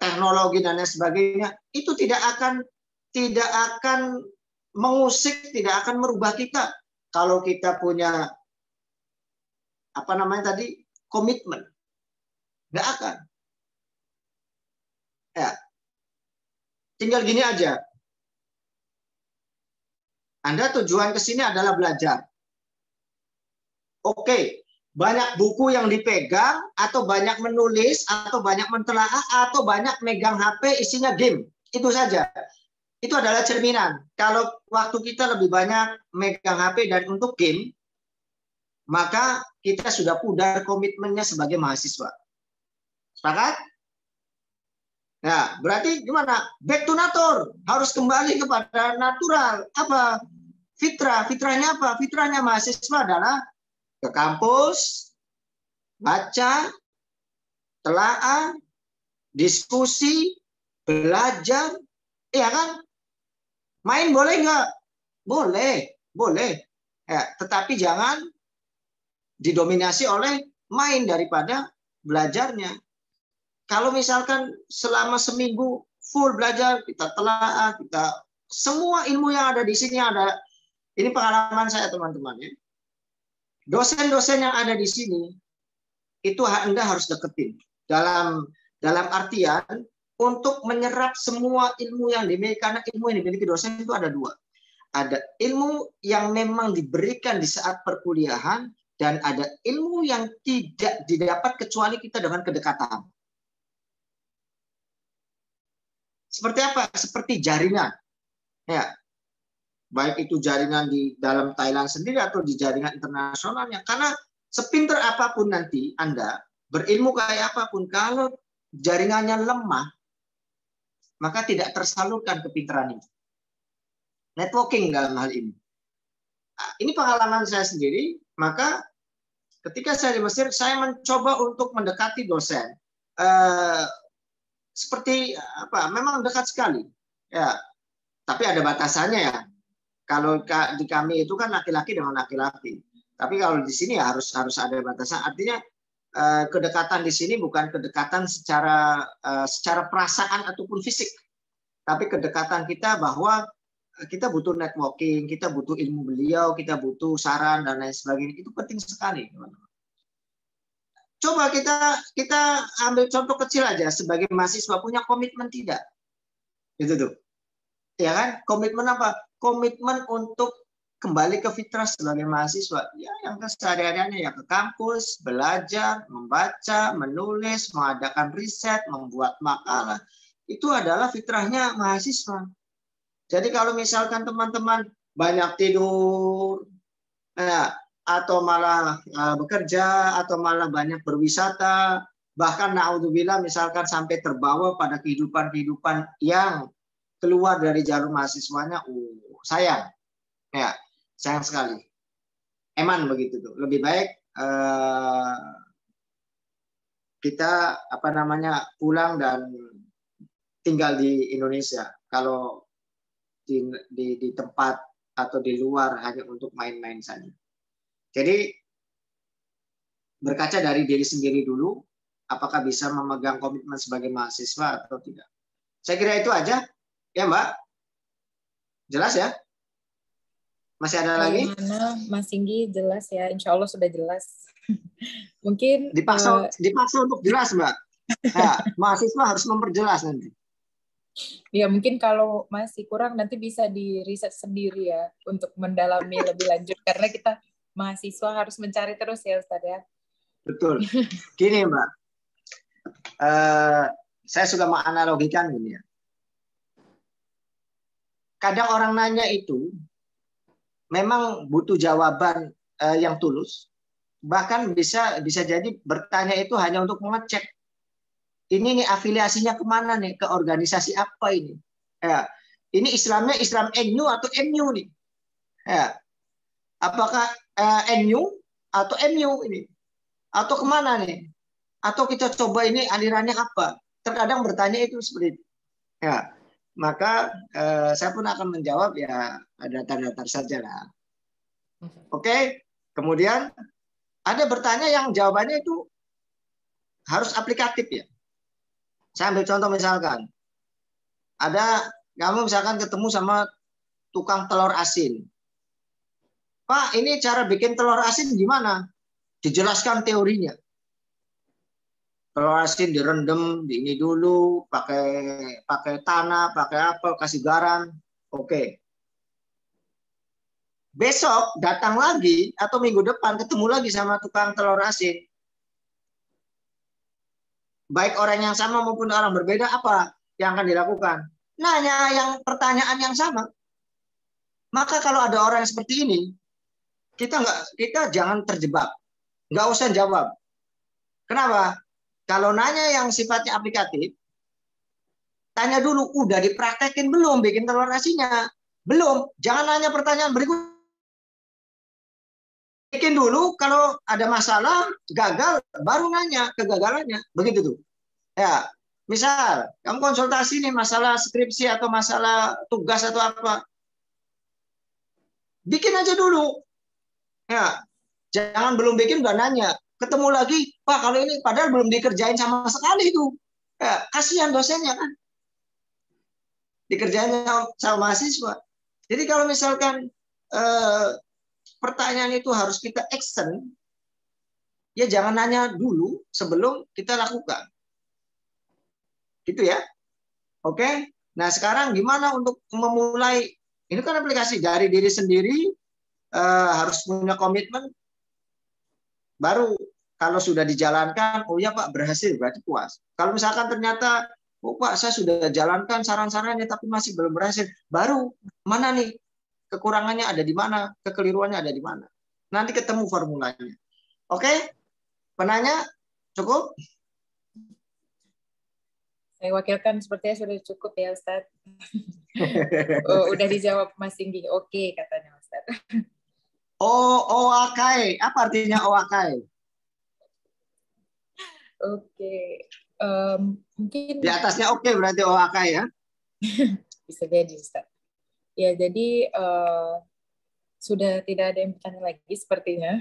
teknologi dan lain sebagainya itu tidak akan mengusik, tidak akan merubah kita kalau kita punya apa namanya tadi komitmen. Nggak akan. Ya. Tinggal gini aja. Anda tujuan ke sini adalah belajar. Oke, banyak buku yang dipegang, atau banyak menulis, atau banyak mentelaah, atau banyak megang HP isinya game. Itu saja. Itu adalah cerminan. Kalau waktu kita lebih banyak megang HP dan untuk game, maka kita sudah pudar komitmennya sebagai mahasiswa. Sepakat? Nah, berarti gimana? Back to nature. Harus kembali kepada natural. Apa? Fitrah. Fitrahnya apa? Fitrahnya mahasiswa adalah ke kampus, baca, telaah, diskusi, belajar. Iya kan? Main boleh nggak? Boleh. Ya, tetapi jangan didominasi oleh main daripada belajarnya. Kalau misalkan selama seminggu full belajar, kita telaah, kita semua ilmu yang ada di sini ada. Ini pengalaman saya teman-teman ya. Dosen-dosen yang ada di sini itu Anda harus deketin dalam artian untuk menyerap semua ilmu yang dimiliki, karena ilmu yang dimiliki dosen itu ada dua. Ada ilmu yang memang diberikan di saat perkuliahan dan ada ilmu yang tidak didapat kecuali kita dengan kedekatan. Seperti apa? Seperti jaringan. Ya. Baik itu jaringan di dalam Thailand sendiri atau di jaringan internasionalnya. Karena sepinter apapun nanti Anda, berilmu kayak apapun, kalau jaringannya lemah, maka tidak tersalurkan kepintaran itu. Networking dalam hal ini. Nah, ini pengalaman saya sendiri, maka ketika saya di Mesir, saya mencoba untuk mendekati dosen. Seperti apa? Memang dekat sekali. Ya. Tapi ada batasannya ya. Kalau di kami itu kan laki-laki dengan laki-laki. Tapi kalau di sini ya harus ada batasan. Artinya kedekatan di sini bukan kedekatan secara perasaan ataupun fisik. Tapi kedekatan kita bahwa kita butuh networking, kita butuh ilmu beliau, kita butuh saran dan lain sebagainya. Itu penting sekali, teman-teman. Coba kita ambil contoh kecil aja, sebagai mahasiswa punya komitmen tidak? Itu tuh. Ya kan? Komitmen apa? Komitmen untuk kembali ke fitrah sebagai mahasiswa. Ya, yang kesehariannya ya ke kampus, belajar, membaca, menulis, mengadakan riset, membuat makalah. Itu adalah fitrahnya mahasiswa. Jadi kalau misalkan teman-teman banyak tidur, atau malah bekerja, atau malah banyak berwisata, bahkan naudzubillah misalkan sampai terbawa pada kehidupan-kehidupan yang keluar dari jalur mahasiswanya, sayang, ya sayang sekali. Eman begitu tuh. Lebih baik kita pulang dan tinggal di Indonesia. Kalau di tempat atau di luar hanya untuk main-main saja. Jadi berkaca dari diri sendiri dulu, apakah bisa memegang komitmen sebagai mahasiswa atau tidak. Saya kira itu aja, ya Mbak. Jelas ya? Masih ada lagi? Bagaimana Mas Singgi? Jelas ya, insya Allah sudah jelas. Mungkin dipaksa untuk jelas Mbak. Ya, mahasiswa harus memperjelas nanti. Ya mungkin kalau masih kurang nanti bisa di riset sendiri ya untuk mendalami lebih lanjut karena kita mahasiswa harus mencari terus ya Ustadz ya. Betul. Gini Mbak, saya suka menganalogikan gini ya. Kadang orang nanya itu memang butuh jawaban yang tulus, bahkan bisa jadi bertanya itu hanya untuk mengecek. Ini nih afiliasinya kemana nih? Ke organisasi apa ini? Ya. Ini Islamnya Islam NU atau MU nih? Ya. Apakah NU atau MU ini? Atau kemana nih? Atau kita coba ini alirannya apa? Terkadang bertanya itu seperti itu. Ya. Maka saya pun akan menjawab ya datar-datar saja lah. Oke. Kemudian ada bertanya yang jawabannya itu harus aplikatif ya. Saya ambil contoh misalkan, kamu misalkan ketemu sama tukang telur asin. Pak, ini cara bikin telur asin gimana? Dijelaskan teorinya. Telur asin direndam, ini dulu, pakai tanah, pakai apa, kasih garam. Oke. Besok datang lagi atau minggu depan ketemu lagi sama tukang telur asin. Baik orang yang sama maupun orang berbeda, apa yang akan dilakukan? Nanya yang pertanyaan yang sama. Maka kalau ada orang yang seperti ini, kita jangan terjebak, nggak usah jawab. Kenapa? Kalau nanya yang sifatnya aplikatif, tanya dulu, udah dipraktekin belum bikin telur asinnya? Belum. Jangan nanya pertanyaan berikut. Bikin dulu, kalau ada masalah, gagal, baru nanya kegagalannya. Begitu tuh. Ya, misal, kamu konsultasi nih masalah skripsi atau masalah tugas atau apa. Bikin aja dulu. Ya, jangan belum bikin udah nanya. Ketemu lagi, Pak, kalau ini padahal belum dikerjain sama sekali itu. Ya, kasihan dosennya kan. Dikerjain sama mahasiswa. Jadi kalau misalkan pertanyaan itu harus kita action, ya jangan nanya dulu sebelum kita lakukan. Gitu ya. Oke. Nah, sekarang gimana untuk memulai? Ini kan aplikasi dari diri sendiri, harus punya komitmen. Baru kalau sudah dijalankan, oh ya Pak, berhasil, berarti puas. Kalau misalkan ternyata, oh Pak, saya sudah jalankan saran-sarannya tapi masih belum berhasil, baru mana nih kekurangannya ada di mana, kekeliruannya ada di mana. Nanti ketemu formulanya. Oke? Penanya cukup? Saya wakilkan sepertinya sudah cukup ya Ustadz. Udah dijawab Mas Singgi. Oke, katanya Ustadz. OAKI. Apa artinya OAKI? Oke. Mungkin di atasnya oke berarti OAKI ya? Bisa jadi Ustadz. Ya, jadi sudah tidak ada yang bertanya lagi sepertinya.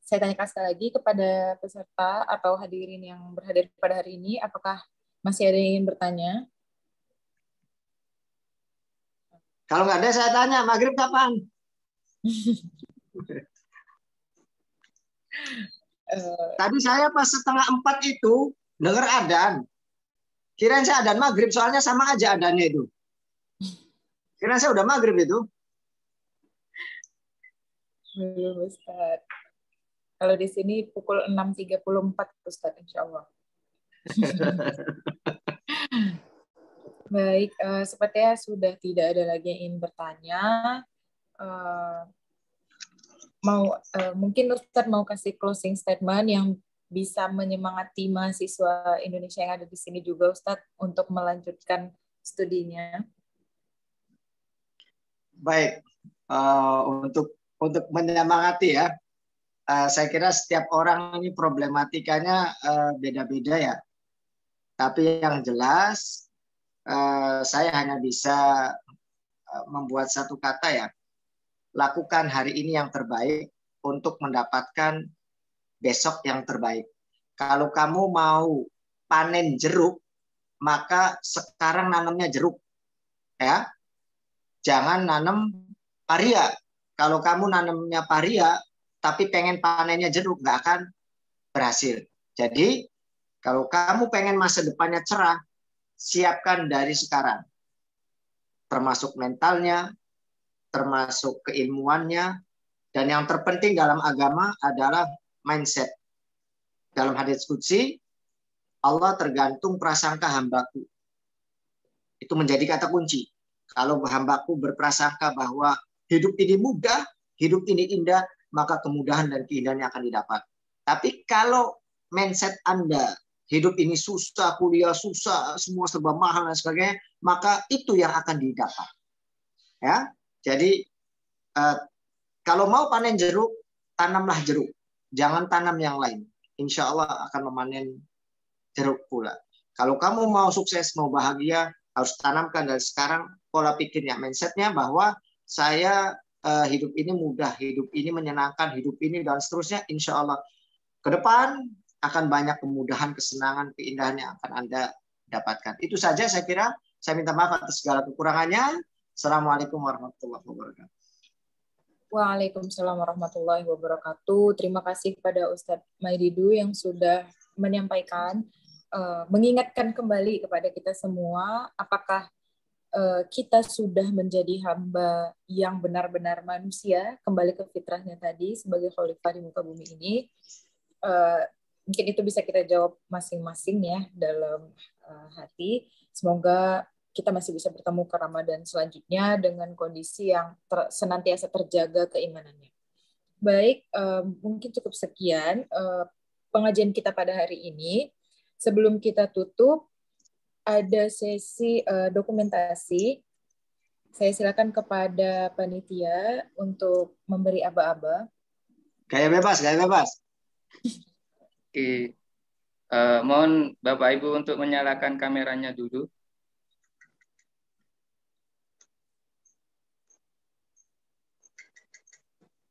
Saya tanyakan sekali lagi kepada peserta atau hadirin yang berhadir pada hari ini, apakah masih ada yang ingin bertanya? Kalau nggak ada saya tanya, maghrib kapan? Tadi saya pas 3:30 itu dengar adzan. Kirain saya adzan maghrib, soalnya sama aja adzannya itu. Kirain saya udah maghrib itu. Belum, Ustaz. Kalau di sini pukul 6.34, Ustaz, insya Allah. Baik, sepertinya sudah tidak ada lagi yang ingin bertanya. Mungkin Ustaz mau kasih closing statement yang bisa menyemangati mahasiswa Indonesia yang ada di sini juga, Ustaz, untuk melanjutkan studinya. Baik, untuk menyemangati ya, saya kira setiap orang ini problematikanya beda-beda ya. Tapi yang jelas, saya hanya bisa membuat satu kata ya, lakukan hari ini yang terbaik untuk mendapatkan besok yang terbaik. Kalau kamu mau panen jeruk, maka sekarang nanamnya jeruk. Ya. Jangan nanam paria. Kalau kamu nanamnya paria, tapi pengen panennya jeruk, nggak akan berhasil. Jadi, kalau kamu pengen masa depannya cerah, siapkan dari sekarang. Termasuk mentalnya, termasuk keilmuannya, dan yang terpenting dalam agama adalah mindset. Dalam hadits qudsi, Allah tergantung prasangka hambaku. Itu menjadi kata kunci. Kalau hambaku berprasangka bahwa hidup ini mudah, hidup ini indah, maka kemudahan dan keindahannya akan didapat. Tapi kalau mindset Anda, hidup ini susah, kuliah susah, semua serba mahal dan sebagainya, maka itu yang akan didapat. Ya, jadi kalau mau panen jeruk, tanamlah jeruk. Jangan tanam yang lain. Insya Allah akan memanen jeruk pula. Kalau kamu mau sukses, mau bahagia, harus tanamkan dari sekarang pola pikirnya, mindsetnya bahwa saya hidup ini mudah, hidup ini menyenangkan, hidup ini dan seterusnya. Insya Allah ke depan akan banyak kemudahan, kesenangan, keindahan yang akan Anda dapatkan. Itu saja saya kira. Saya minta maaf atas segala kekurangannya. Assalamualaikum warahmatullahi wabarakatuh. Waalaikumsalam warahmatullahi wabarakatuh. Terima kasih kepada Ustadz Maididu yang sudah menyampaikan, mengingatkan kembali kepada kita semua, apakah kita sudah menjadi hamba yang benar-benar manusia, kembali ke fitrahnya tadi sebagai khalifah di muka bumi ini. Mungkin itu bisa kita jawab masing-masing ya dalam hati. Semoga kita masih bisa bertemu ke Ramadan selanjutnya dengan kondisi yang senantiasa terjaga keimanannya. Baik, mungkin cukup sekian pengajian kita pada hari ini. Sebelum kita tutup, ada sesi dokumentasi. Saya silakan kepada panitia untuk memberi aba-aba. Gaya bebas, gaya bebas. Oke. Mohon Bapak Ibu untuk menyalakan kameranya dulu.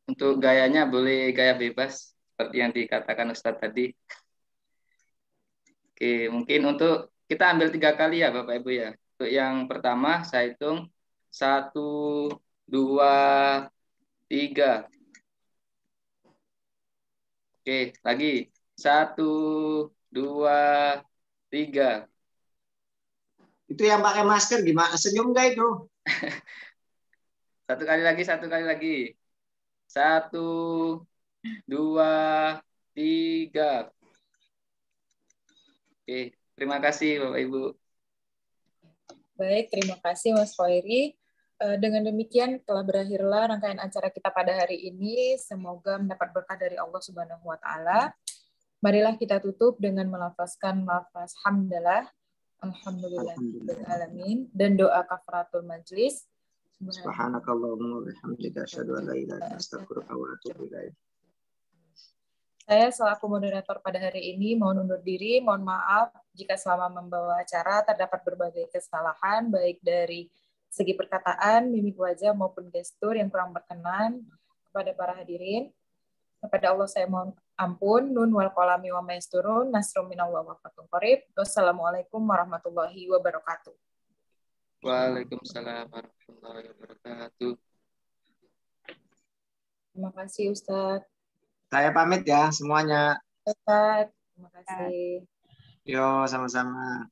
Untuk gayanya boleh gaya bebas, seperti yang dikatakan Ustadz tadi. Oke, mungkin untuk kita ambil 3 kali ya Bapak Ibu ya. Untuk yang pertama saya hitung 1, 2, 3. Oke, lagi 1, 2, 3. Itu yang pakai masker gimana? Senyum nggak itu? Satu kali lagi. 1, 2, 3. Oke, terima kasih Bapak Ibu. Baik, terima kasih Mas Khairi. Dengan demikian telah berakhirlah rangkaian acara kita pada hari ini. Semoga mendapat berkah dari Allah Subhanahu wa taala. Marilah kita tutup dengan melafazkan lafaz hamdalah, alhamdulillahirabbil alamin, dan doa kafaratul majlis. Subhanakallahumma wa bihamdika asyhadu an la ilaha illa anta astaghfiruka wa atubu ilaik. Saya selaku moderator pada hari ini mohon undur diri, mohon maaf jika selama membawa acara terdapat berbagai kesalahan baik dari segi perkataan, mimik wajah maupun gestur yang kurang berkenan kepada para hadirin. Kepada Allah saya mohon ampun. Nun wal qalami wa ma yasturun. Nasrum minallah wa fatun qarib. Wassalamualaikum warahmatullahi wabarakatuh. Waalaikumsalam warahmatullahi wabarakatuh. warahmatullahi wabarakatuh. Terima kasih Ustadz. Saya pamit ya semuanya. Ustadz, terima kasih. Yo, sama-sama.